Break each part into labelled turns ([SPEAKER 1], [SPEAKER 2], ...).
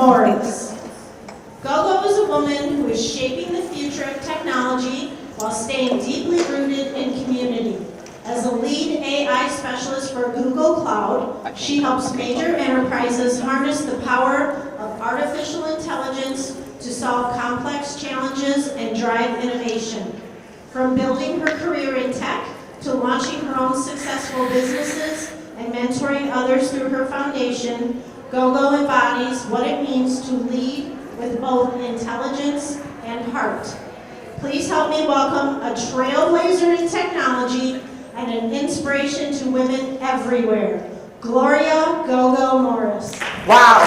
[SPEAKER 1] Morris. GoGo is a woman who is shaping the future of technology while staying deeply rooted in community. As a lead AI specialist for Google Cloud, she helps major enterprises harness the power of artificial intelligence to solve complex challenges and drive innovation. From building her career in tech to launching her own successful businesses and mentoring others through her foundation, GoGo embodies what it means to lead with both intelligence and heart. Please help me welcome a trailblazer in technology and an inspiration to women everywhere, Gloria GoGo Morris.
[SPEAKER 2] Wow,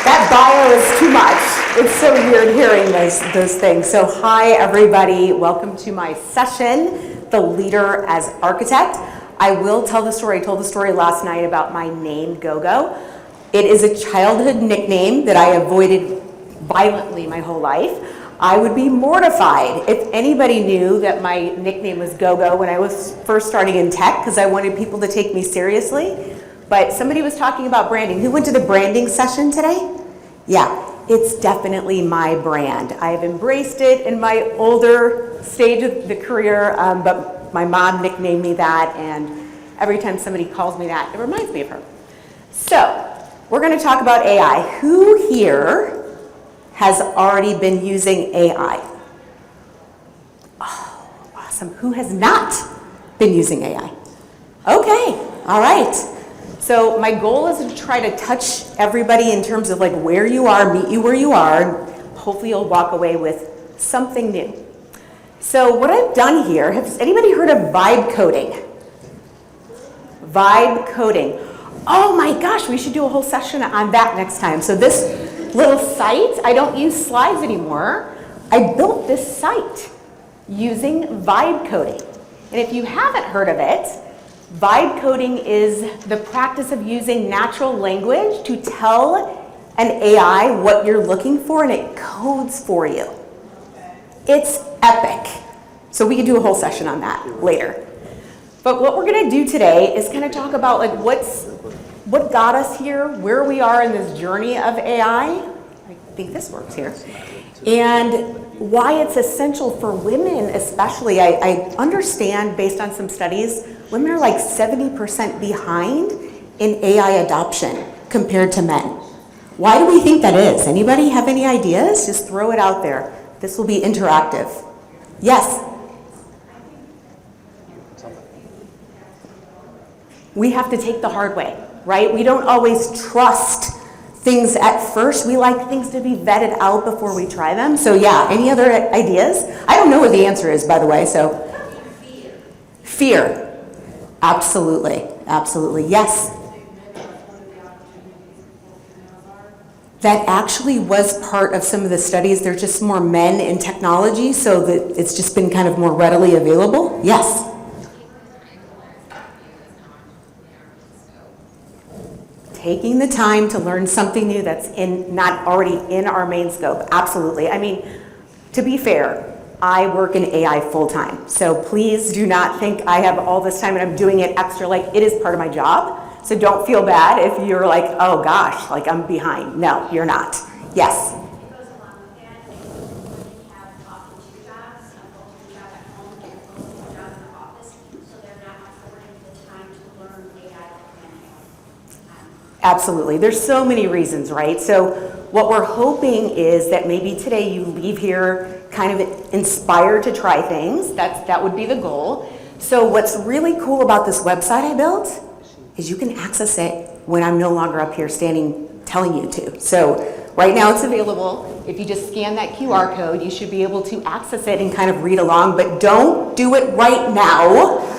[SPEAKER 2] that bio is too much. It's so weird hearing those things. So hi everybody, welcome to my session, The Leader as Architect. I will tell the story. I told the story last night about my name, GoGo. It is a childhood nickname that I avoided violently my whole life. I would be mortified if anybody knew that my nickname was GoGo when I was first starting in tech, because I wanted people to take me seriously. But somebody was talking about branding. Who went to the branding session today? Yeah, it's definitely my brand. I have embraced it in my older stage of the career, but my mom nicknamed me that, and every time somebody calls me that, it reminds me of her. So, we're going to talk about AI. Who here has already been using AI? Oh, awesome. Who has not been using AI? Okay, all right. So my goal is to try to touch everybody in terms of like where you are, meet you where you are, and hopefully you'll walk away with something new. So what I've done here, has anybody heard of vibe coding? Vibe coding. Oh my gosh, we should do a whole session on that next time. So this little site, I don't use slides anymore. I built this site using vibe coding. And if you haven't heard of it, vibe coding is the practice of using natural language to tell an AI what you're looking for, and it codes for you. It's epic. So we could do a whole session on that later. But what we're gonna do today is kind of talk about like what got us here, where we are in this journey of AI. I think this works here. And why it's essential for women especially. I understand based on some studies, women are like 70% behind in AI adoption compared to men. Why do we think that is? Anybody have any ideas? Just throw it out there. This will be interactive. Yes? We have to take the hard way, right? We don't always trust things at first. We like things to be vetted out before we try them. So yeah, any other ideas? I don't know what the answer is, by the way, so. Fear. Absolutely, absolutely, yes. That actually was part of some of the studies. There's just more men in technology, so that it's just been kind of more readily available. Yes. Taking the time to learn something new that's not already in our main scope. Absolutely. I mean, to be fair, I work in AI full-time. So please do not think I have all this time and I'm doing it extra. Like, it is part of my job. So don't feel bad if you're like, oh gosh, like I'm behind. No, you're not. Yes. Absolutely. There's so many reasons, right? So what we're hoping is that maybe today you leave here kind of inspired to try things. That would be the goal. So what's really cool about this website I built is you can access it when I'm no longer up here standing telling you to. So right now it's available. If you just scan that QR code, you should be able to access it and kind of read along, but don't do it right now.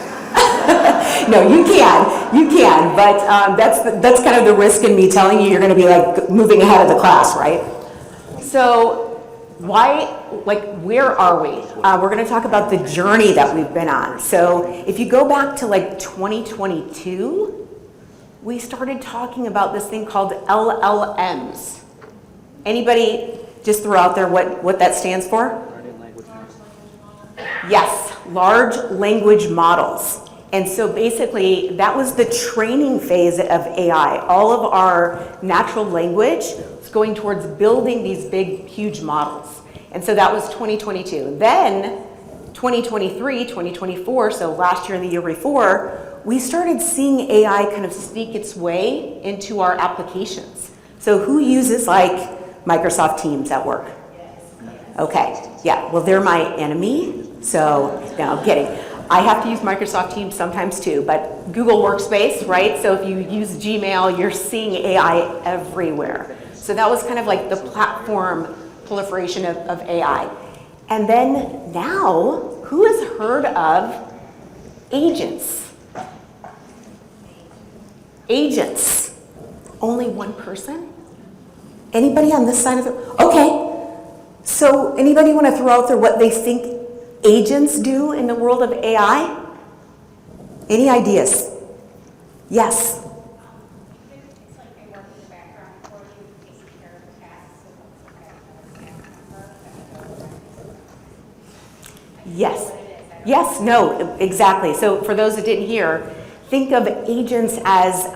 [SPEAKER 2] No, you can, but that's kind of the risk in me telling you you're going to be like moving ahead of the class, right? So where are we? We're going to talk about the journey that we've been on. So if you go back to like 2022, we started talking about this thing called LLMs. Anybody just throw out there what that stands for? Yes, large language models. And so basically, that was the training phase of AI. All of our natural language was going towards building these big, huge models. And so that was 2022. Then 2023, 2024, so last year and the year before, we started seeing AI kind of sneak its way into our applications. So who uses like Microsoft Teams at work? Okay, yeah, well, they're my enemy, so no, I'm kidding. I have to use Microsoft Teams sometimes too, but Google Workspace, right? So if you use Gmail, you're seeing AI everywhere. So that was kind of like the platform proliferation of AI. And then now, who has heard of agents? Agents. Only one person? Anybody on this side of the, okay. So anybody want to throw out there what they think agents do in the world of AI? Any ideas? Yes.
[SPEAKER 3] It's like they work in the background for you, taking care of the tasks and
[SPEAKER 2] Yes. Yes, no, exactly. So for those that didn't hear, think of agents as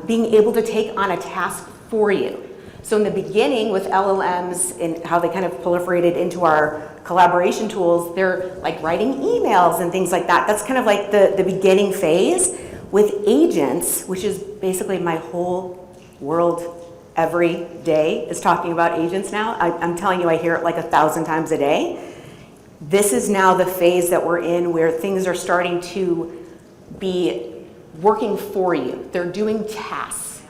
[SPEAKER 2] being able to take on a task for you. So in the beginning with LLMs and how they kind of proliferated into our collaboration tools, they're like writing emails and things like that. That's kind of like the beginning phase. With agents, which is basically my whole world every day is talking about agents now. I'm telling you, I hear it like 1,000 times a day. This is now the phase that we're in where things are starting to be working for you. They're doing tasks.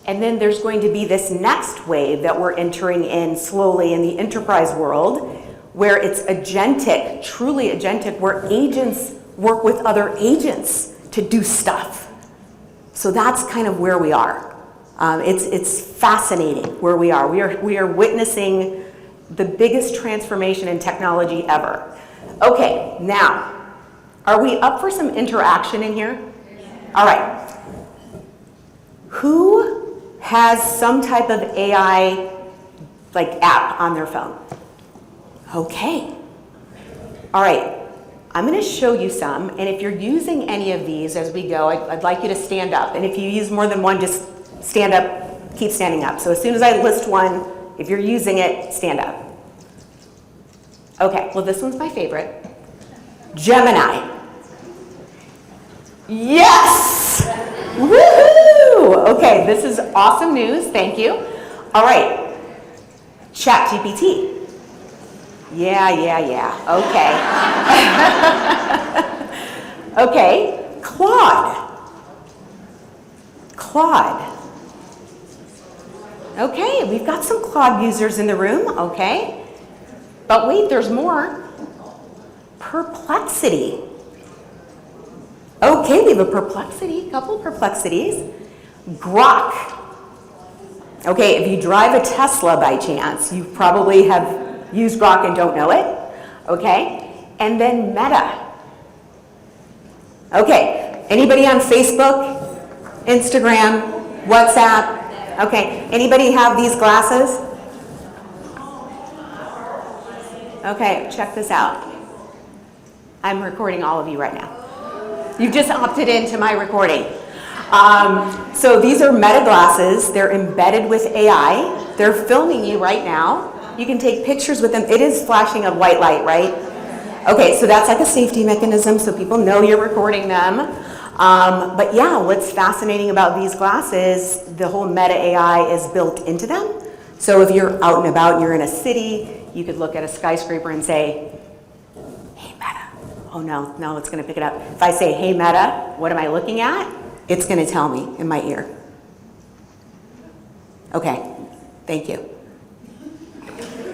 [SPEAKER 2] And then there's going to be this next wave that we're entering in slowly in the enterprise world, where it's agentic, truly agentic, where agents work with other agents to do stuff. So that's kind of where we are. It's fascinating where we are. We are witnessing the biggest transformation in technology ever. Okay, now, are we up for some interaction in here? All right. Who has some type of AI like app on their phone? Okay. All right. I'm going to show you some, and if you're using any of these as we go, I'd like you to stand up. And if you use more than one, just stand up, keep standing up. So as soon as I list one, if you're using it, stand up. Okay, well, this one's my favorite. Gemini. Yes! Woohoo! Okay, this is awesome news. Thank you. All right. ChatGPT. Yeah. Okay. Okay. Claude. Okay, we've got some Claude users in the room. Okay. But wait, there's more. Perplexity. Okay, we have a perplexity, couple perplexities. Grok. Okay, if you drive a Tesla by chance, you probably have used Grok and don't know it. Okay, and then Meta. Okay, anybody on Facebook, Instagram, WhatsApp? Okay, anybody have these glasses? Okay, check this out. I'm recording all of you right now. You've just opted into my recording. So these are Meta glasses. They're embedded with AI. They're filming you right now. You can take pictures with them. It is flashing a white light, right? Okay, so that's like a safety mechanism so people know you're recording them. But yeah, what's fascinating about these glasses, the whole Meta AI is built into them. So if you're out and about, you're in a city, you could look at a skyscraper and say, hey Meta. Oh no, it's gonna pick it up. If I say, hey Meta, what am I looking at? It's gonna tell me in my ear. Okay, thank you.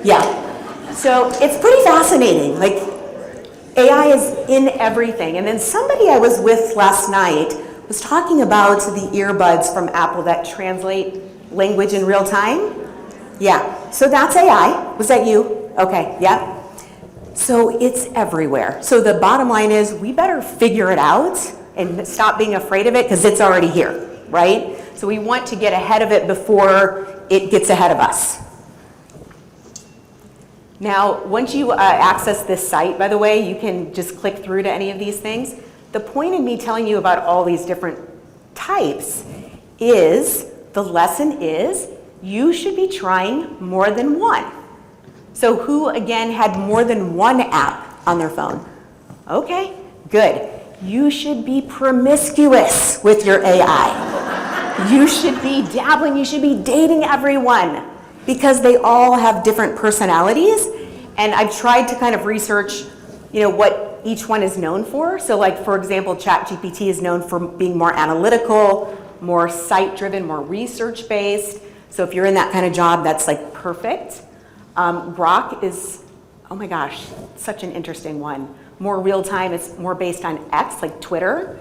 [SPEAKER 2] Yeah, so it's pretty fascinating. Like, AI is in everything. And then somebody I was with last night was talking about the earbuds from Apple that translate language in real time. Yeah, so that's AI. Was that you? Okay, yeah. So it's everywhere. So the bottom line is we better figure it out and stop being afraid of it because it's already here, right? So we want to get ahead of it before it gets ahead of us. Now, once you access this site, by the way, you can just click through to any of these things. The point in me telling you about all these different types is, the lesson is, you should be trying more than one. So who, again, had more than one app on their phone? Okay, good. You should be promiscuous with your AI. You should be dabbling, you should be dating everyone, because they all have different personalities. And I've tried to kind of research, what each one is known for. So like, for example, ChatGPT is known for being more analytical, more site-driven, more research-based. So if you're in that kind of job, that's like perfect. Grok is, oh my gosh, such an interesting one. More real-time, it's more based on X, like Twitter.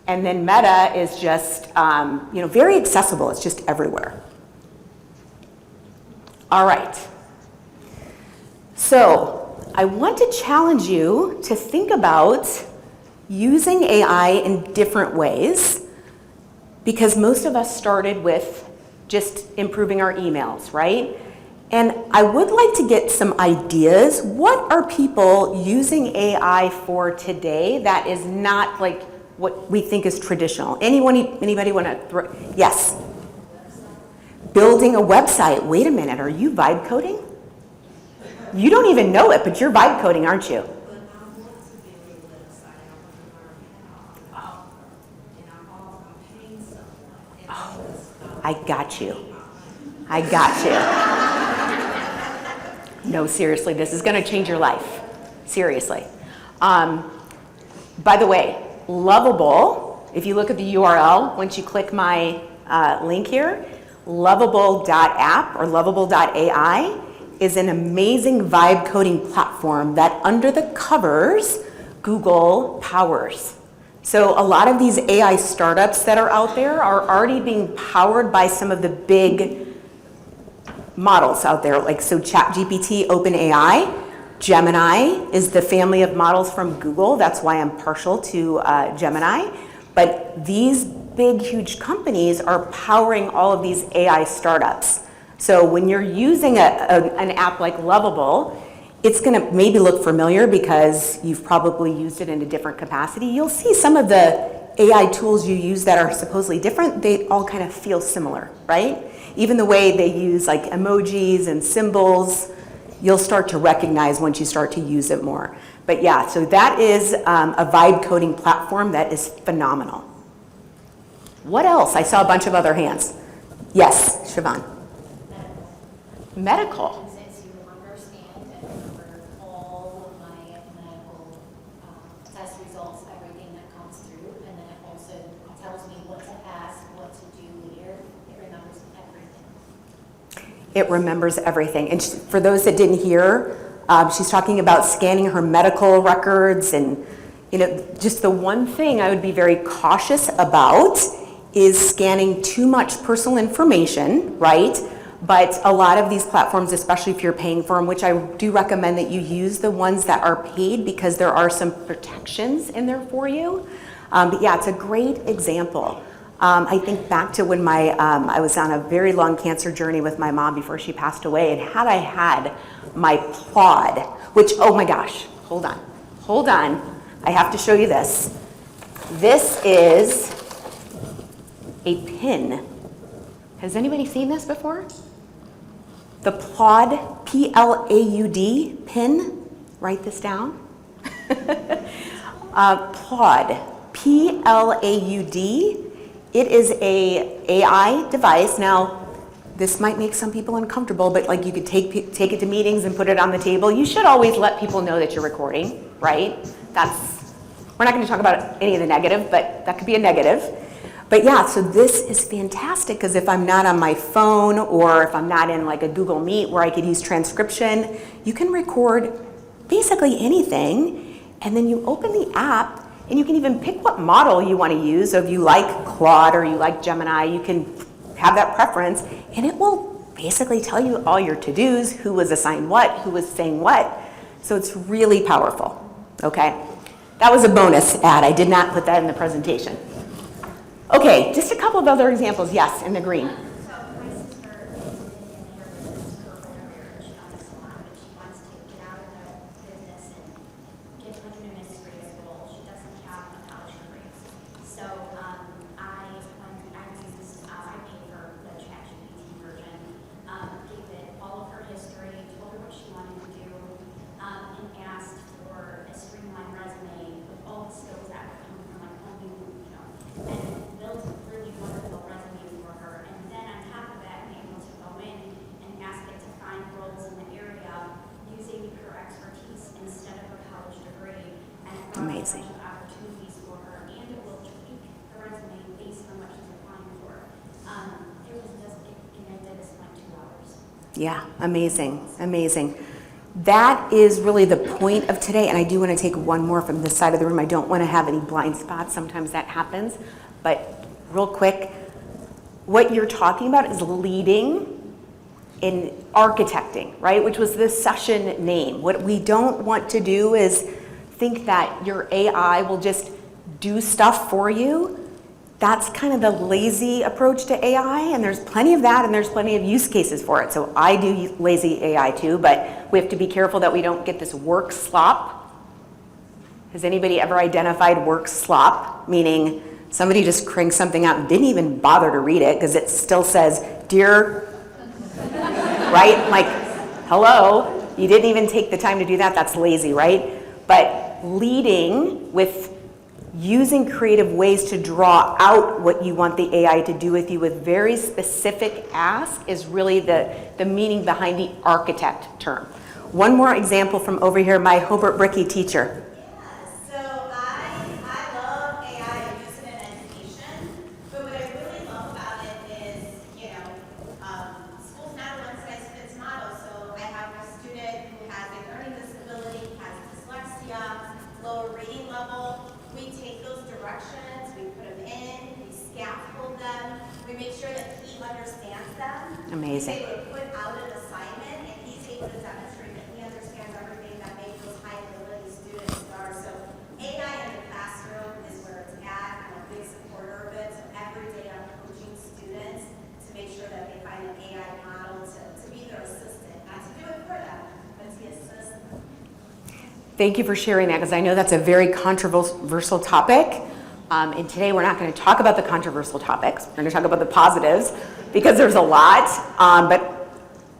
[SPEAKER 2] And then Meta is just, very accessible. It's just everywhere. All right. So I want to challenge you to think about using AI in different ways, because most of us started with just improving our emails, right? And I would like to get some ideas. What are people using AI for today that is not like what we think is traditional? Anybody want to throw? Yes. Building a website. Wait a minute, are you vibe coding? You don't even know it, but you're vibe coding, aren't you? I got you. No, seriously, this is going to change your life. Seriously. By the way, Lovable, if you look at the URL, once you click my link here, lovable.app or lovable.ai is an amazing vibe coding platform that under the covers, Google powers. So a lot of these AI startups that are out there are already being powered by some of the big models out there, like so ChatGPT, OpenAI, Gemini is the family of models from Google. That's why I'm partial to Gemini. But these big, huge companies are powering all of these AI startups. So when you're using an app like Lovable, it's going to maybe look familiar because you've probably used it in a different capacity. You'll see some of the AI tools you use that are supposedly different, they all kind of feel similar, right? Even the way they use like emojis and symbols, you'll start to recognize once you start to use it more. But yeah, so that is a vibe coding platform that is phenomenal. What else? I saw a bunch of other hands. Yes, Siobhan. Medical.
[SPEAKER 3] Since you understand and remember all of my medical test results, everything that comes through, and then it also tells me what to ask, what to do later. It remembers everything.
[SPEAKER 2] It remembers everything. And for those that didn't hear, she's talking about scanning her medical records, and just the one thing I would be very cautious about is scanning too much personal information, right? But a lot of these platforms, especially if you're paying for them, which I do recommend that you use the ones that are paid because there are some protections in there for you. But yeah, it's a great example. I think back to when I was on a very long cancer journey with my mom before she passed away, and had I had my Plod, which, oh my gosh, hold on, I have to show you this. This is a pin. Has anybody seen this before? The Plod, P-L-A-U-D, pin. Write this down. Plod, P-L-A-U-D. It is a AI device. Now, this might make some people uncomfortable, but like you could take it to meetings and put it on the table. You should always let people know that you're recording, right? We're not going to talk about any of the negative, but that could be a negative. But yeah, so this is fantastic because if I'm not on my phone or if I'm not in like a Google Meet where I could use transcription, you can record basically anything, and then you open the app and you can even pick what model you want to use. So if you like Claude or you like Gemini, you can have that preference, and it will basically tell you all your to-dos, who was assigned what, who was saying what. So it's really powerful, okay? That was a bonus ad. I did not put that in the presentation. Okay, just a couple of other examples. Yes, in the green.
[SPEAKER 3] So my sister is in her business to open a marriage on a salon, but she wants to get out of the business and get like an administrative role. She doesn't have a college
[SPEAKER 2] Amazing.
[SPEAKER 4] a bunch of opportunities for her, and it will tweak the resume based on what she's applying for. It was just, and I did this in like 2 hours.
[SPEAKER 2] Yeah, amazing, amazing. That is really the point of today, and I do want to take one more from this side of the room. I don't want to have any blind spots. Sometimes that happens. But real quick, what you're talking about is leading in architecting, right? Which was the session name. What we don't want to do is think that your AI will just do stuff for you. That's kind of the lazy approach to AI, and there's plenty of that, and there's plenty of use cases for it. So I do lazy AI too, but we have to be careful that we don't get this work slop. Has anybody ever identified work slop? Meaning somebody just cranked something out and didn't even bother to read it because it still says, dear, right? Like, hello, you didn't even take the time to do that. That's lazy, right? But leading with using creative ways to draw out what you want the AI to do with you with very specific ask is really the meaning behind the architect term. One more example from over here, my Hobart Bricky teacher.
[SPEAKER 5] So I love AI and use it in education, but what I really love about it is, school's not a one-size-fits model. So I have a student who has a learning disability, has dyslexia, lower reading level. We take those directions, we put them in, we scaffold them, we make sure that he understands them.
[SPEAKER 2] Amazing.
[SPEAKER 5] He's able to put out an assignment, and he's able to demonstrate that he understands everything that makes those high-ability students are. So AI in the classroom is where it's at. I'm a big supporter of it. So every day I'm coaching students to make sure that they find an AI model to be their assistant, not to do it for them, but to assist them.
[SPEAKER 2] Thank you for sharing that, because I know that's a very controversial topic. And today we're not going to talk about the controversial topics. We're going to talk about the positives, because there's a lot. But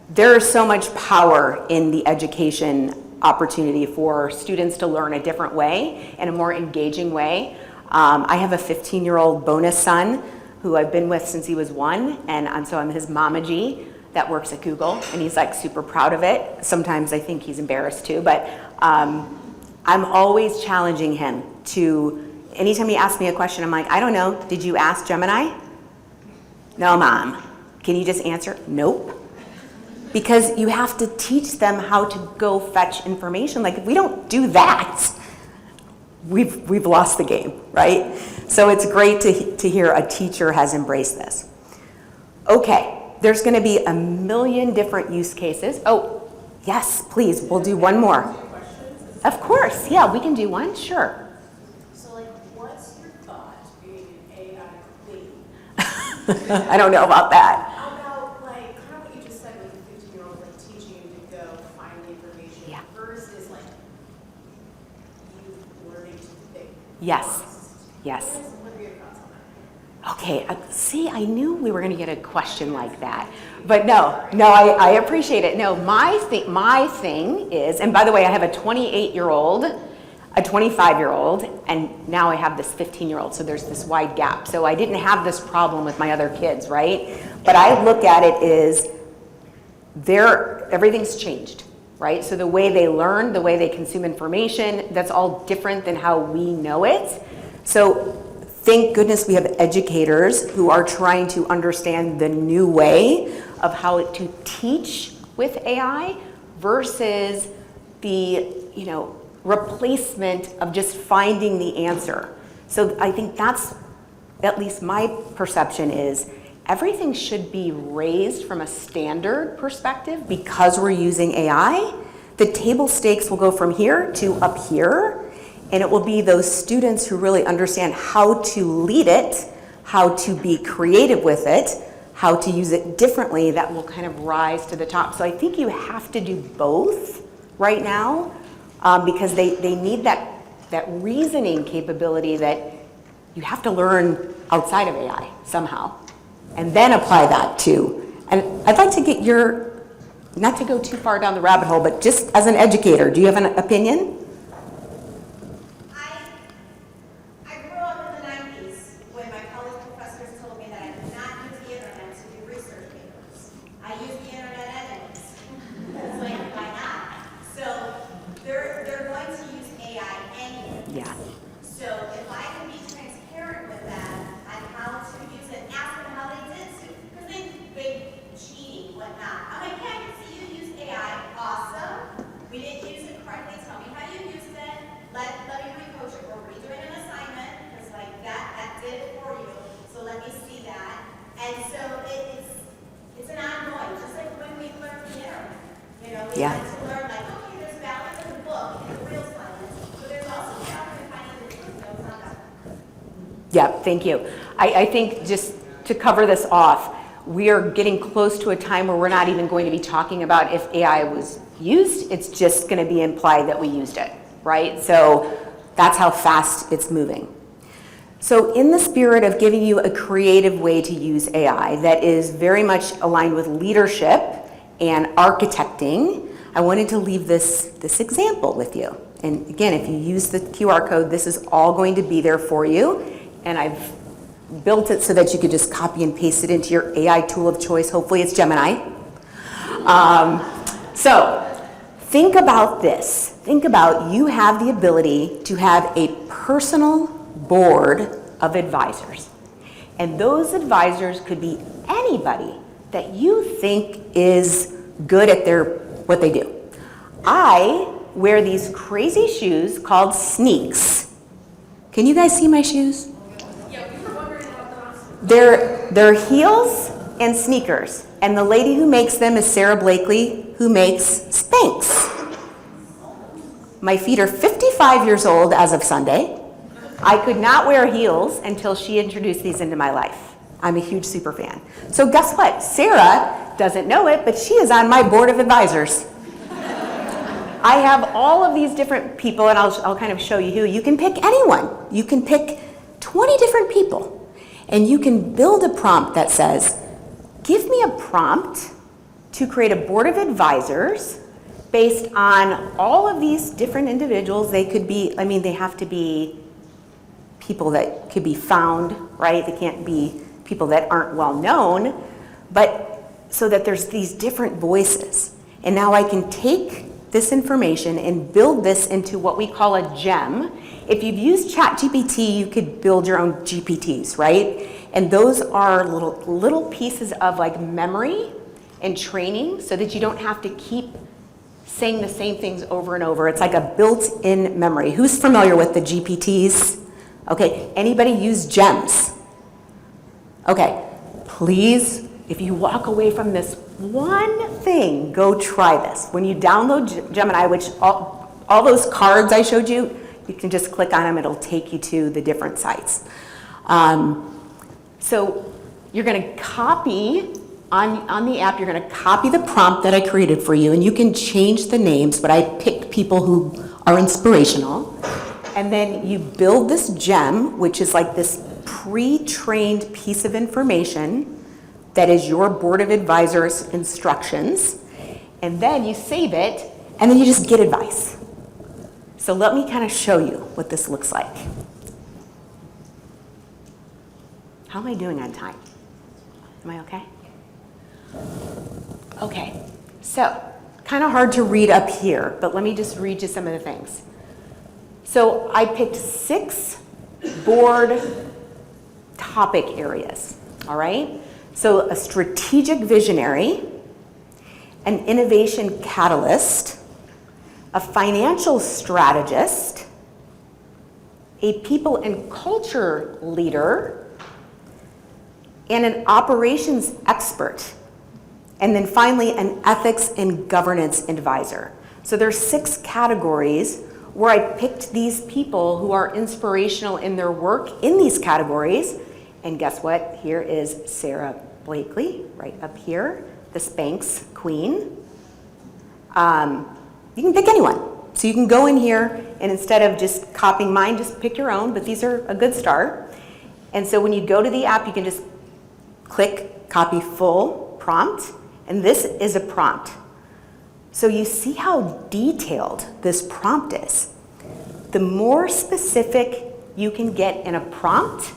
[SPEAKER 2] there is so much power in the education opportunity for students to learn a different way, in a more engaging way. I have a 15-year-old bonus son who I've been with since he was 1, and so I'm his mamagy that works at Google, and he's like super proud of it. Sometimes I think he's embarrassed too, but I'm always challenging him to, anytime he asks me a question, I'm like, I don't know, did you ask Gemini? No, Mom. Can you just answer? Nope. Because you have to teach them how to go fetch information. Like, if we don't do that, we've lost the game, right? So it's great to hear a teacher has embraced this. Okay. There's going to be a million different use cases. Oh, yes, please. We'll do one more. Of course. Yeah, we can do one. Sure.
[SPEAKER 6] So, like, what's your thought being an AI queen?
[SPEAKER 2] I don't know about that.
[SPEAKER 6] About, like, kind of what you just said with the 15-year-old, like, teaching you to go find the information.
[SPEAKER 2] Yeah.
[SPEAKER 6] Versus, like, you learning to think.
[SPEAKER 2] Yes. Yes.
[SPEAKER 6] What are your thoughts on that?
[SPEAKER 2] Okay, see, I knew we were going to get a question like that. But no, I appreciate it. No, my thing is, and by the way, I have a 28-year-old, a 25-year-old, and now I have this 15-year-old, so there's this wide gap. So I didn't have this problem with my other kids, right? But I look at it as everything's changed, right? So the way they learn, the way they consume information, that's all different than how we know it. So thank goodness we have educators who are trying to understand the new way of how to teach with AI versus the, replacement of just finding the answer. So I think that's, at least my perception is, everything should be raised from a standard perspective because we're using AI. The table stakes will go from here to up here. And it will be those students who really understand how to lead it, how to be creative with it, how to use it differently, that will kind of rise to the top. So I think you have to do both right now because they need that reasoning capability that you have to learn outside of AI somehow, and then apply that too. And I'd like to get not to go too far down the rabbit hole, but just as an educator, do you have an opinion? Yeah. Yeah, thank you. I think just to cover this off, we are getting close to a time where we're not even going to be talking about if AI was used. It's just going to be implied that we used it, right? So that's how fast it's moving. So in the spirit of giving you a creative way to use AI that is very much aligned with leadership and architecting, I wanted to leave this example with you. And again, if you use the QR code, this is all going to be there for you. And I've built it so that you could just copy and paste it into your AI tool of choice. Hopefully it's Gemini. So think about this. Think about you have the ability to have a personal board of advisors. And those advisors could be anybody that you think is good at what they do. I wear these crazy shoes called sneaks. Can you guys see my shoes?
[SPEAKER 6] Yeah, we were wondering about those.
[SPEAKER 2] They're heels and sneakers. And the lady who makes them is Sarah Blakely, who makes Spanx. My feet are 55 years old as of Sunday. I could not wear heels until she introduced these into my life. I'm a huge super fan. So guess what? Sarah doesn't know it, but she is on my board of advisors. I have all of these different people, and I'll kind of show you who. You can pick anyone. You can pick 20 different people, and you can build a prompt that says, give me a prompt to create a board of advisors based on all of these different individuals. They could be, they have to be people that could be found, right? They can't be people that aren't well known, but so that there's these different voices. And now I can take this information and build this into what we call a gem. If you've used ChatGPT, you could build your own GPTs, right? And those are little pieces of like memory and training so that you don't have to keep saying the same things over and over. It's like a built-in memory. Who's familiar with the GPTs? Okay, anybody use gems? Okay, please, if you walk away from this one thing, go try this. When you download Gemini, which all those cards I showed you, you can just click on them, it'll take you to the different sites. So you're gonna copy, on the app, you're gonna copy the prompt that I created for you, and you can change the names, but I picked people who are inspirational. And then you build this gem, which is like this pre-trained piece of information that is your board of advisors instructions. And then you save it, and then you just get advice. So let me kind of show you what this looks like. How am I doing on time? Am I okay? Okay, so kind of hard to read up here, but let me just read you some of the things. So I picked 6 board topic areas, all right? So a strategic visionary, an innovation catalyst, a financial strategist, a people and culture leader, and an operations expert. And then finally, an ethics and governance advisor. So there's 6 categories where I picked these people who are inspirational in their work in these categories. And guess what? Here is Sarah Blakely, right up here, the Spanx queen. You can pick anyone. So you can go in here, and instead of just copying mine, just pick your own, but these are a good start. And so when you go to the app, you can just click copy full prompt, and this is a prompt. So you see how detailed this prompt is. The more specific you can get in a prompt,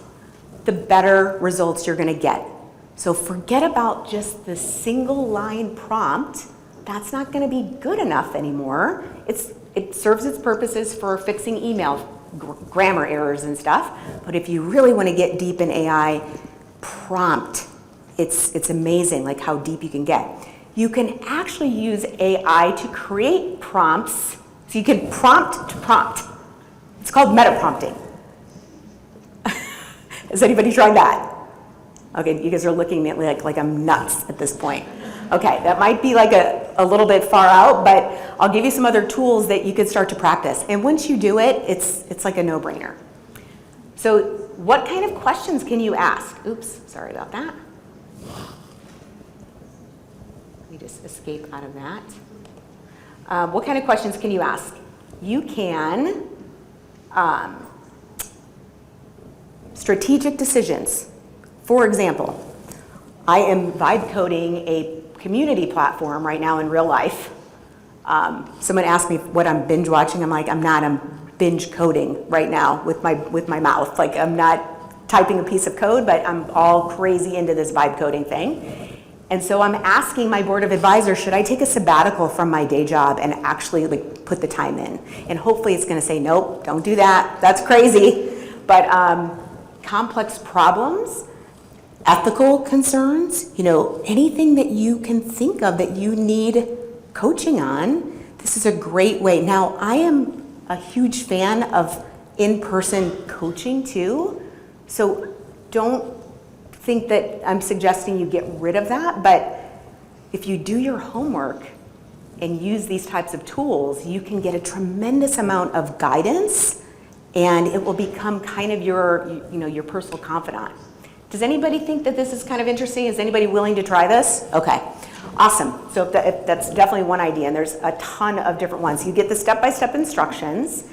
[SPEAKER 2] the better results you're going to get. So forget about just the single line prompt. That's not going to be good enough anymore. It serves its purposes for fixing email grammar errors and stuff. But if you really want to get deep in AI, prompt, it's amazing like how deep you can get. You can actually use AI to create prompts. So you can prompt to prompt. It's called meta prompting. Has anybody tried that? Okay, you guys are looking at me like I'm nuts at this point. Okay, that might be like a little bit far out, but I'll give you some other tools that you could start to practice. And once you do it, it's like a no-brainer. So What kind of questions can you ask? Oops, sorry about that. Let me just escape out of that. What kind of questions can you ask? You can, strategic decisions. For example, I am vibe coding a community platform right now in real life. Someone asked me what I'm binge watching. I'm like, I'm not. I'm binge coding right now with my mouth. Like, I'm not typing a piece of code, but I'm all crazy into this vibe coding thing. And so I'm asking my board of advisors, should I take a sabbatical from my day job and actually like put the time in? And hopefully it's going to say, nope, don't do that. That's crazy. But complex problems, ethical concerns, anything that you can think of that you need coaching on, this is a great way. Now, I am a huge fan of in-person coaching too, so don't think that I'm suggesting you get rid of that, but if you do your homework and use these types of tools, you can get a tremendous amount of guidance, and it will become kind of your personal confidant. Does anybody think that this is kind of interesting? Is anybody willing to try this? Okay, awesome. So that's definitely one idea, and there's a ton of different ones. You get the step-by-step instructions,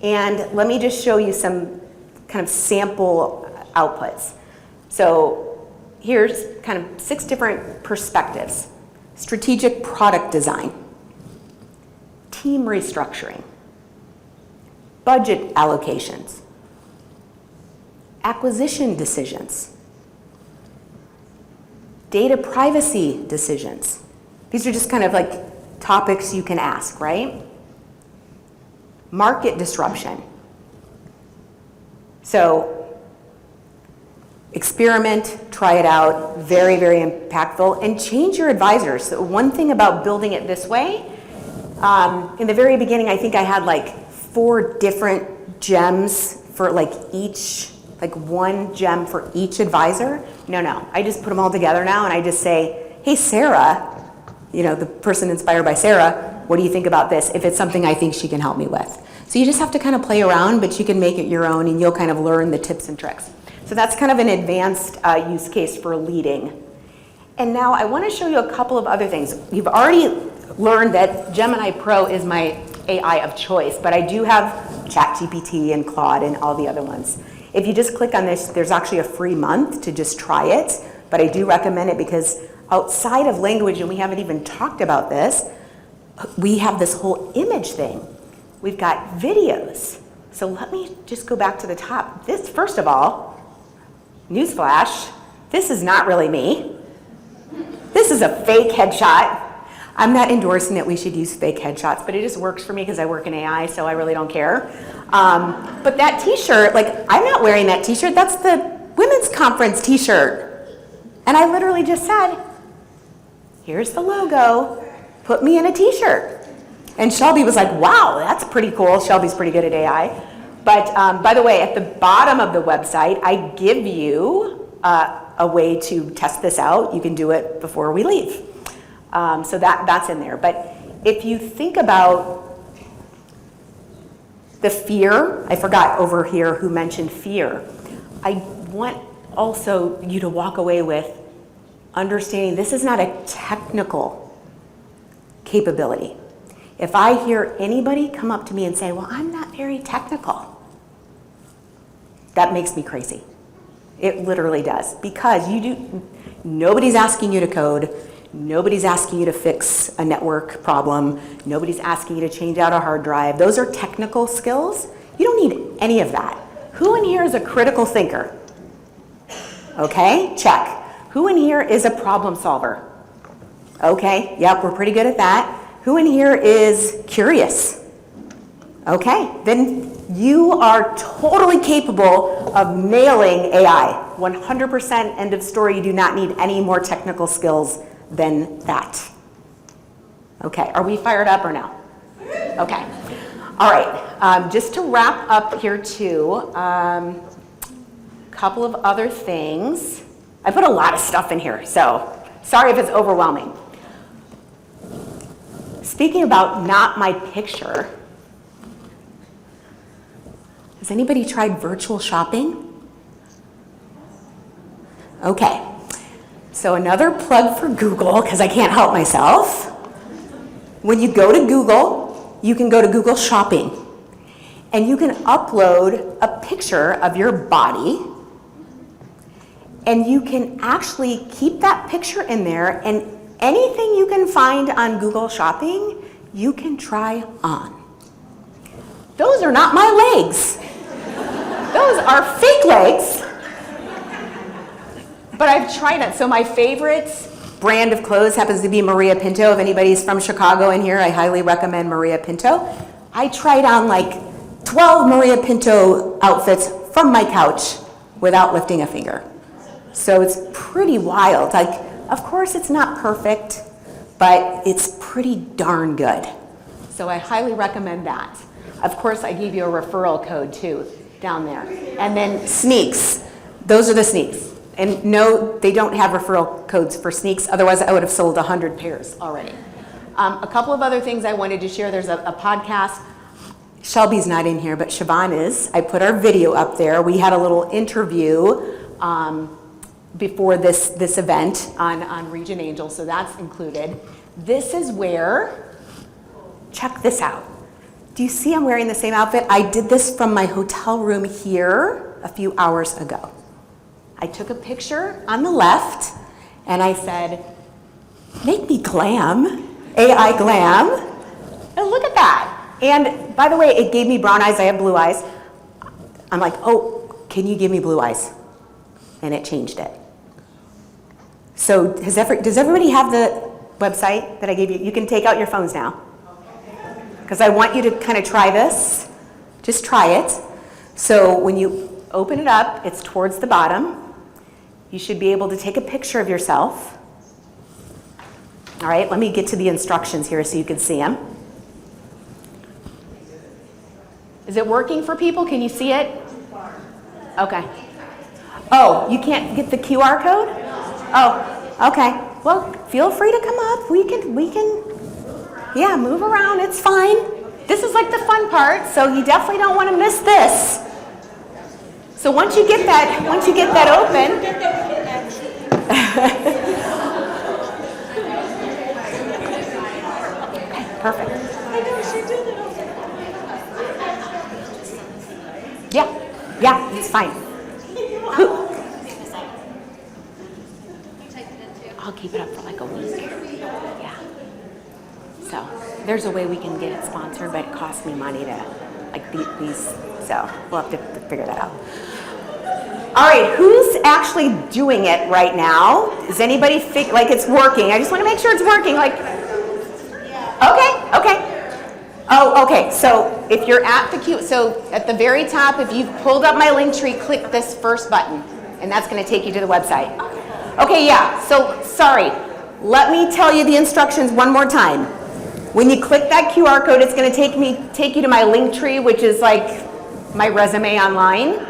[SPEAKER 2] and let me just show you some kind of sample outputs. So here's kind of 6 different perspectives. Strategic product design, team restructuring, budget allocations, acquisition decisions, data privacy decisions. These are just kind of like topics you can ask, right? Market disruption. So experiment, try it out, very, very impactful, and change your advisors. So one thing about building it this way, in the very beginning, I think I had like 4 different gems for like one gem for each advisor. No, I just put them all together now, and I just say, hey, Sarah, the person inspired by Sarah, what do you think about this? If it's something I think she can help me with. So you just have to kind of play around, but you can make it your own, and you'll kind of learn the tips and tricks. So that's kind of an advanced use case for leading. And now I want to show you a couple of other things. You've already learned that Gemini Pro is my AI of choice, but I do have ChatGPT and Claude and all the other ones. If you just click on this, there's actually a free month to just try it, but I do recommend it because outside of language, and we haven't even talked about this, we have this whole image thing. We've got videos. So let me just go back to the top. This, first of all, newsflash, this is not really me. This is a fake headshot. I'm not endorsing that we should use fake headshots, but it just works for me because I work in AI, so I really don't care. But that t-shirt, I'm not wearing that t-shirt. That's the Women's Conference t-shirt. And I literally just said, here's the logo, put me in a t-shirt. And Shelby was like, wow, that's pretty cool. Shelby's pretty good at AI. But by the way, at the bottom of the website, I give you a way to test this out. You can do it before we leave. So that's in there. But if you think about the fear, I forgot over here who mentioned fear. I want also you to walk away with understanding this is not a technical capability. If I hear anybody come up to me and say, well, I'm not very technical, that makes me crazy. It literally does. Because nobody's asking you to code, nobody's asking you to fix a network problem, nobody's asking you to change out a hard drive. Those are technical skills. You don't need any of that. Who in here is a critical thinker? Okay, check. Who in here is a problem solver? Okay, yep, we're pretty good at that. Who in here is curious? Okay, then you are totally capable of nailing AI. 100% end of story. You do not need any more technical skills than that. Okay, are we fired up or no? Okay, all right. Just to wrap up here too, couple of other things. I put a lot of stuff in here, so sorry if it's overwhelming. Speaking about not my picture, has anybody tried virtual shopping? Okay, so another plug for Google, because I can't help myself. When you go to Google, you can go to Google Shopping, and you can upload a picture of your body, and you can actually keep that picture in there, and anything you can find on Google Shopping, you can try on. Those are not my legs. Those are fake legs. But I've tried it. So my favorite brand of clothes happens to be Maria Pinto. If anybody's from Chicago in here, I highly recommend Maria Pinto. I tried on like 12 Maria Pinto outfits from my couch without lifting a finger. So it's pretty wild. Like, of course it's not perfect, but it's pretty darn good. So I highly recommend that. Of course, I gave you a referral code too down there. And then sneaks. Those are the sneaks. And no, they don't have referral codes for sneaks. Otherwise, I would have sold 100 pairs already. A couple of other things I wanted to share. There's a podcast. Shelby's not in here, but Siobhan is. I put our video up there. We had a little interview before this event on Region Angel, so that's included. This is where, check this out. Do you see I'm wearing the same outfit? I did this from my hotel room here a few hours ago. I took a picture on the left, and I said, make me glam, AI glam. And look at that. And by the way, it gave me brown eyes. I have blue eyes. I'm like, oh, can you give me blue eyes? And it changed it. So does everybody have the website that I gave you? You can take out your phones now. Because I want you to kind of try this. Just try it. So when you open it up, it's towards the bottom. You should be able to take a picture of yourself. All right, let me get to the instructions here so you can see them. Is it working for people? Can you see it? Okay. Oh, you can't get the QR code? Oh, okay. Well, feel free to come up. We can, yeah, move around. It's fine. This is like the fun part, so you definitely don't want to miss this. So once you get that open. Okay, perfect. Yeah, it's fine. I'll keep it up for like a week. Yeah. So there's a way we can get it sponsored, but it costs me money to like these. So we'll have to figure that out. All right, who's actually doing it right now? Is anybody like it's working? I just want to make sure it's working. Like, okay. Oh, okay. So if you're at so at the very top, if you've pulled up my link tree, click this first button, and that's going to take you to the website. Okay, yeah. So sorry. Let me tell you the instructions one more time. When you click that QR code, it's going to take you to my link tree, which is like my resume online.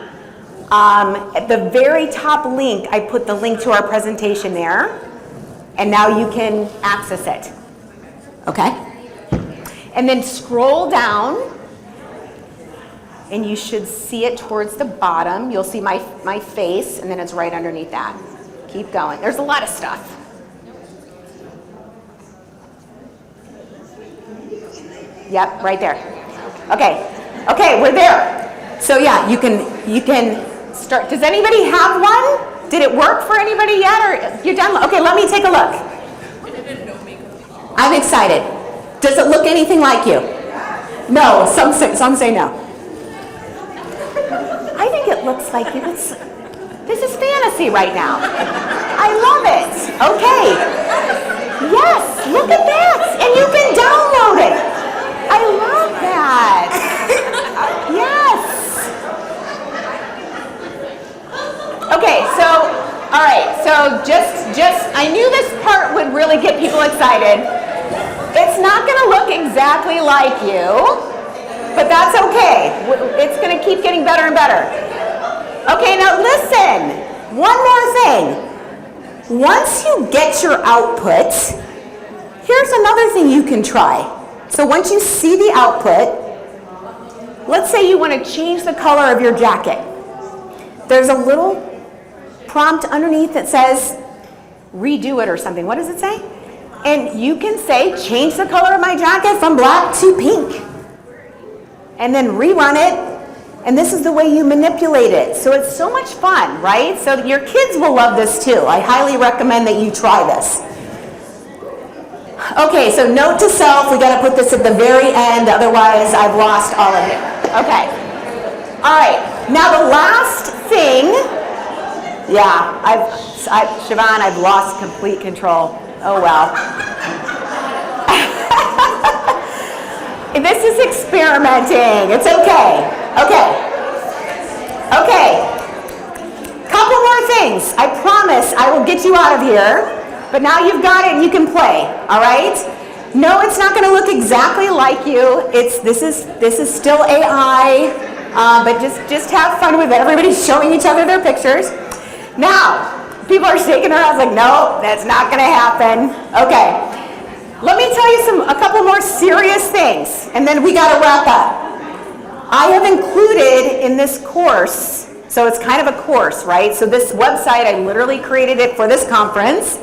[SPEAKER 2] At the very top link, I put the link to our presentation there, and now you can access it. Okay? And then scroll down, and you should see it towards the bottom. You'll see my face, and then it's right underneath that. Keep going. There's a lot of stuff. Yep, right there. Okay, we're there. So yeah, you can start. Does anybody have one? Did it work for anybody yet, or you're done? Okay, let me take a look. I'm excited. Does it look anything like you? No, some say no. I think it looks like you. This is fantasy right now. I love it. Okay. Yes, look at that. And you can download it. I love that. Yes. Okay, so, all right, so just, I knew this part would really get people excited. It's not gonna look exactly like you, but that's okay. It's gonna keep getting better and better. Okay, now listen, one more thing. Once you get your output, here's another thing you can try. So once you see the output, let's say you want to change the color of your jacket. There's a little prompt underneath that says, redo it or something. What does it say? And you can say, change the color of my jacket from black to pink. And then rerun it. And this is the way you manipulate it. So it's so much fun, right? So your kids will love this too. I highly recommend that you try this. Okay, so note to self, we got to put this at the very end, otherwise I've lost all of you. Okay. All right, now the last thing, yeah, Siobhan, I've lost complete control. Oh well. This is experimenting, it's okay. Okay. Couple more things. I promise I will get you out of here. But now you've got it and you can play, all right? No, it's not going to look exactly like you. This is still AI, but just have fun with it. Everybody's showing each other their pictures. Now, people are shaking their heads like, no, that's not going to happen. Okay, let me tell you a couple more serious things, and then we got to wrap up. I have included in this course, so it's kind of a course, right? So this website, I literally created it for this conference.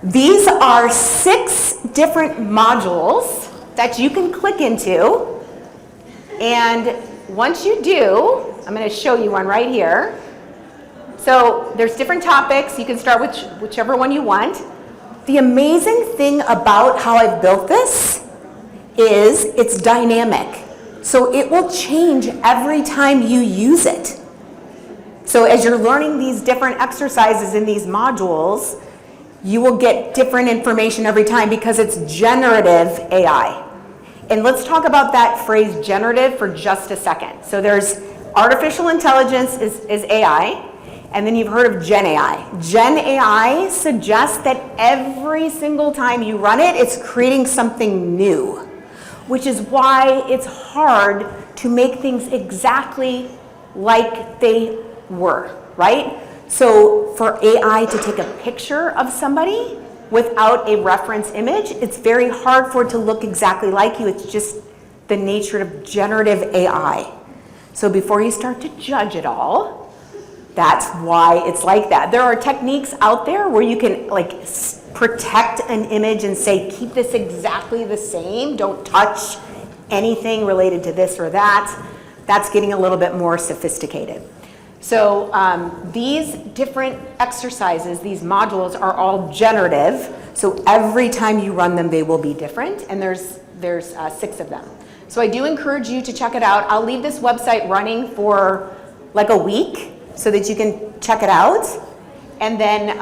[SPEAKER 2] These are 6 different modules that you can click into, and once you do, I'm going to show you one right here. So there's different topics. You can start with whichever one you want. The amazing thing about how I've built this is it's dynamic. So it will change every time you use it. So as you're learning these different exercises in these modules, you will get different information every time because it's generative AI. And let's talk about that phrase generative for just a second. So there's artificial intelligence is AI, and then you've heard of Gen AI. Gen AI suggests that every single time you run it, it's creating something new, which is why it's hard to make things exactly like they were, right? So for AI to take a picture of somebody without a reference image, it's very hard for it to look exactly like you. It's just the nature of generative AI. So before you start to judge it all, that's why it's like that. There are techniques out there where you can protect an image and say, keep this exactly the same. Don't touch anything related to this or that. That's getting a little bit more sophisticated. So these different exercises, these modules are all generative. So every time you run them, they will be different. And there's 6 of them. So I do encourage you to check it out. I'll leave this website running for like a week so that you can check it out. And then,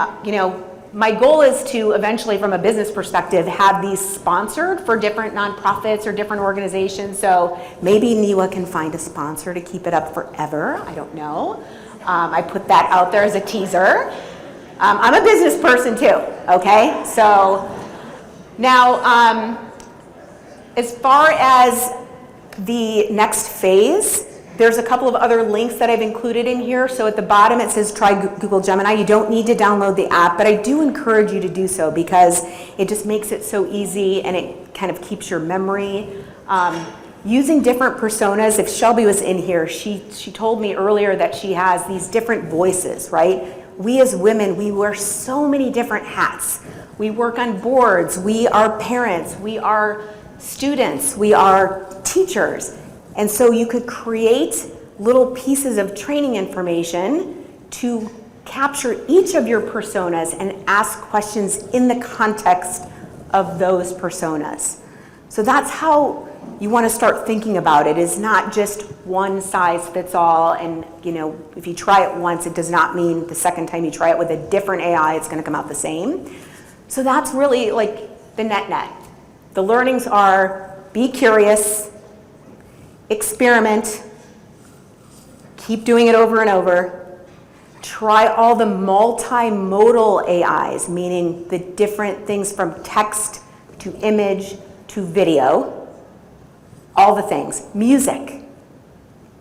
[SPEAKER 2] my goal is to eventually, from a business perspective, have these sponsored for different nonprofits or different organizations. So maybe NEWA can find a sponsor to keep it up forever. I don't know. I put that out there as a teaser. I'm a business person too, okay? So now, as far as the next phase, there's a couple of other links that I've included in here. So at the bottom it says try Google Gemini. You don't need to download the app, but I do encourage you to do so because it just makes it so easy and it kind of keeps your memory. Using different personas, if Shelby was in here, she told me earlier that she has these different voices, right? We as women, we wear so many different hats. We work on boards, we are parents, we are students, we are teachers. And so you could create little pieces of training information to capture each of your personas and ask questions in the context of those personas. So that's how you want to start thinking about it. It's not just one size fits all, and if you try it once, it does not mean the second time you try it with a different AI, it's going to come out the same. So that's really like the net. The learnings are be curious, experiment, keep doing it over and over, try all the multimodal AIs, meaning the different things from text to image to video, all the things, music,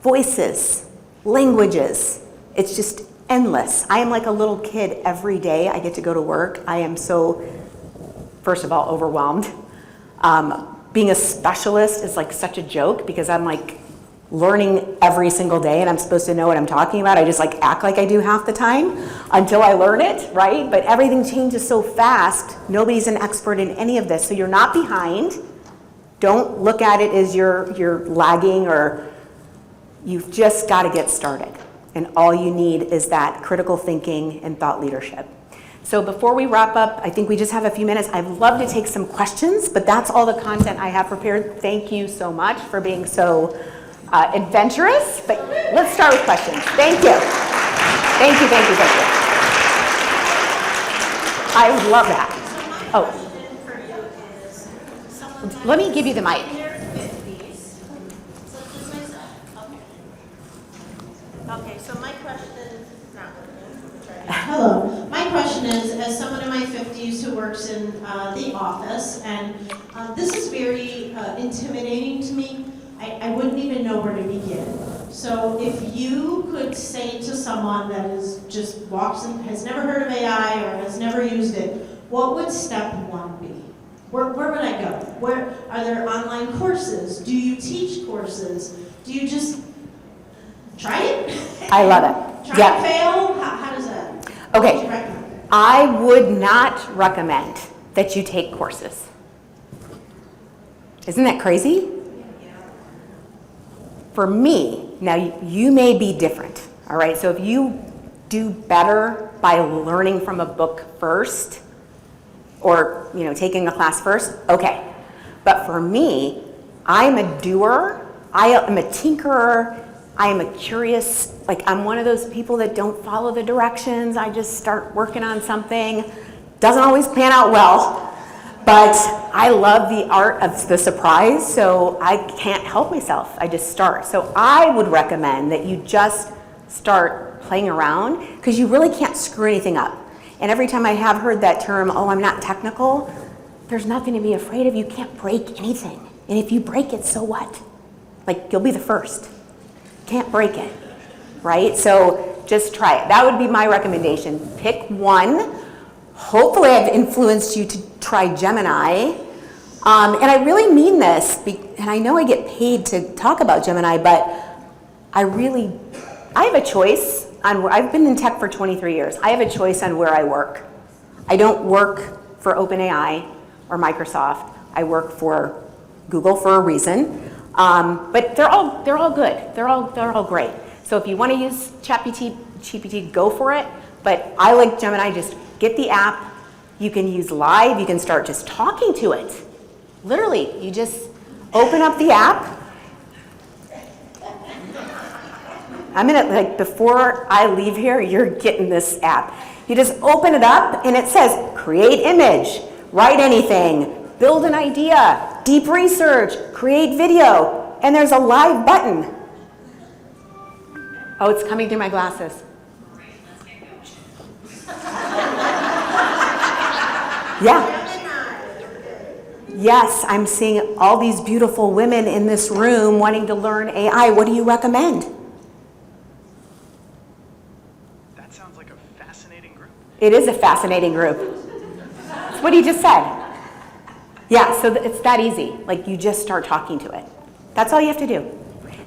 [SPEAKER 2] voices, languages, it's just endless. I am like a little kid every day I get to go to work. I am so, first of all, overwhelmed. Being a specialist is like such a joke because I'm like learning every single day and I'm supposed to know what I'm talking about. I just like act like I do half the time until I learn it, right? But everything changes so fast. Nobody's an expert in any of this. So you're not behind. Don't look at it as you're lagging, or you've just got to get started. And all you need is that critical thinking and thought leadership. So before we wrap up, I think we just have a few minutes. I'd love to take some questions, but that's all the content I have prepared. Thank you so much for being so adventurous. But let's start with questions. Thank you. Thank you, thank you, thank you. I love that.
[SPEAKER 1] So my
[SPEAKER 2] Oh.
[SPEAKER 1] question for you is, someone
[SPEAKER 2] Let me give you the mic.
[SPEAKER 1] in their 50s. So this is myself. Okay, so my question, not working. Hello. My question is, as someone in my 50s who works in the office, and this is very intimidating to me. I wouldn't even know where to begin. So if you could say to someone that is just walks in, has never heard of AI or has never used it, what would step one be? Where would I go? Where are there online courses? Do you teach courses? Do you just try it?
[SPEAKER 2] I love it.
[SPEAKER 1] Try
[SPEAKER 2] Yeah.
[SPEAKER 1] and fail? How does that?
[SPEAKER 2] Okay.
[SPEAKER 1] What would you recommend?
[SPEAKER 2] I would not recommend that you take courses. Isn't that crazy? For me, now you may be different, all right? So if you do better by learning from a book first, or taking a class first, okay. But for me, I'm a doer, I am a tinkerer, I am a curious, I'm one of those people that don't follow the directions. I just start working on something. Doesn't always pan out well, but I love the art of the surprise, so I can't help myself. I just start. So I would recommend that you just start playing around, because you really can't screw anything up. And every time I have heard that term, oh, I'm not technical, there's nothing to be afraid of. You can't break anything. And if you break it, so what? You'll be the first. Can't break it, right? So just try it. That would be my recommendation. Pick one. Hopefully I've influenced you to try Gemini. And I really mean this, and I know I get paid to talk about Gemini, but I have a choice on where, I've been in tech for 23 years. I have a choice on where I work. I don't work for OpenAI or Microsoft. I work for Google for a reason. But they're all good. They're all great. So if you want to use ChatGPT, go for it. But I like Gemini. Just get the app. You can use live. You can start just talking to it. Literally, you just open up the app. I'm gonna, before I leave here, you're getting this app. You just open it up and it says, create image, write anything, build an idea, deep research, create video, and there's a live button. Oh, it's coming through my glasses. Yeah. Yes, I'm seeing all these beautiful women in this room wanting to learn AI. What do you recommend?
[SPEAKER 7] That sounds like a fascinating group.
[SPEAKER 2] It is a fascinating group. That's what he just said. Yeah, so it's that easy. You just start talking to it. That's all you have to do.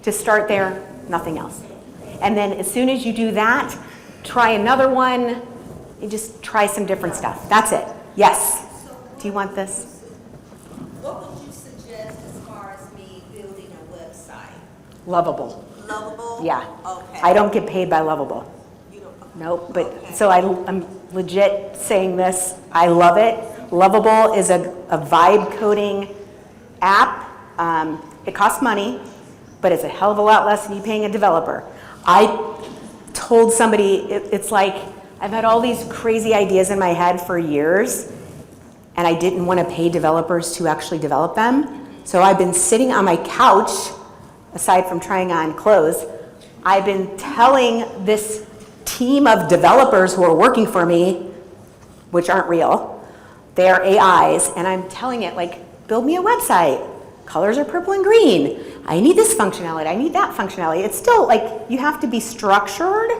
[SPEAKER 2] Just start there, nothing else. And then as soon as you do that, try another one. You just try some different stuff. That's it. Yes. Do you want this?
[SPEAKER 5] What would you suggest as far as me building a website?
[SPEAKER 2] Lovable.
[SPEAKER 5] Lovable?
[SPEAKER 2] Yeah.
[SPEAKER 5] Okay.
[SPEAKER 2] I don't get paid by Lovable.
[SPEAKER 5] You don't,
[SPEAKER 2] Nope. But
[SPEAKER 5] okay.
[SPEAKER 2] so I'm legit saying this. I love it. Lovable is a vibe coding app. It costs money, but it's a hell of a lot less than you paying a developer. I told somebody, it's like I've had all these crazy ideas in my head for years, and I didn't want to pay developers to actually develop them. So I've been sitting on my couch, aside from trying on clothes, I've been telling this team of developers who are working for me, which aren't real, they're AIs, and I'm telling it, build me a website. Colors are purple and green. I need this functionality. I need that functionality. It's still you have to be structured,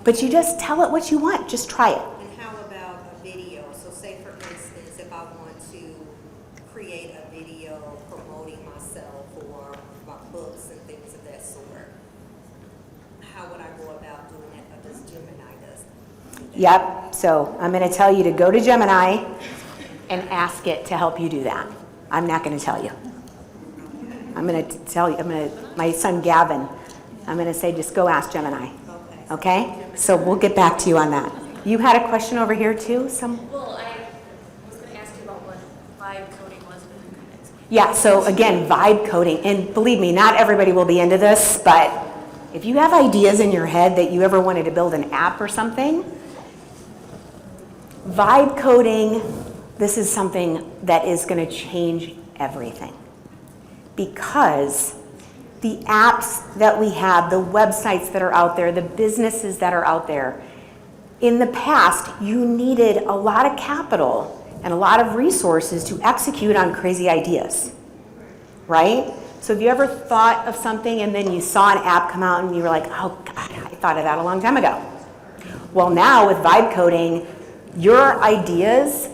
[SPEAKER 2] but you just tell it what you want. Just try it.
[SPEAKER 5] And how about a video? So say for instance, if I want to create a video promoting myself or my books and things
[SPEAKER 8] things of that sort, how would I go about doing it, or does Gemini does?
[SPEAKER 2] Yep, so I'm going to tell you to go to Gemini and ask it to help you do that. I'm not going to tell you. I'm going to tell you, my son Gavin, I'm going to say just go ask Gemini. Okay? So we'll get back to you on that. You had a question over here too?
[SPEAKER 9] Well, I was going to ask you about what vibe coding was, but you kind of explained.
[SPEAKER 2] Yeah, so again, vibe coding, and believe me, not everybody will be into this, but if you have ideas in your head that you ever wanted to build an app or something, vibe coding, this is something that is going to change everything. Because the apps that we have, the websites that are out there, the businesses that are out there, in the past, you needed a lot of capital and a lot of resources to execute on crazy ideas, right? So have you ever thought of something and then you saw an app come out and you were like, oh God, I thought of that a long time ago. Well, now with vibe coding, your ideas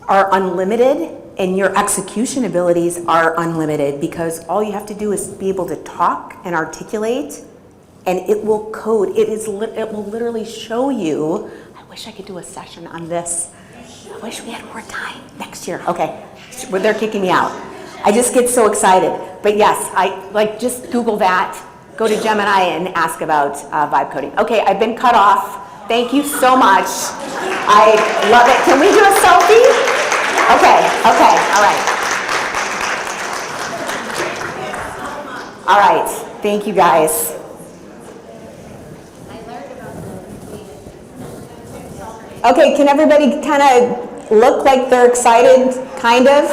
[SPEAKER 2] are unlimited and your execution abilities are unlimited, because all you have to do is be able to talk and articulate, and it will code. It will literally show you. I wish I could do a session on this. I wish we had more time next year. Okay, well, they're kicking me out. I just get so excited. But yes, just Google that. Go to Gemini and ask about vibe coding. Okay, I've been cut off. Thank you so much. I love it. Can we do a selfie? Okay, all right. All right, thank you guys. Okay, can everybody kind of look like they're excited, kind of?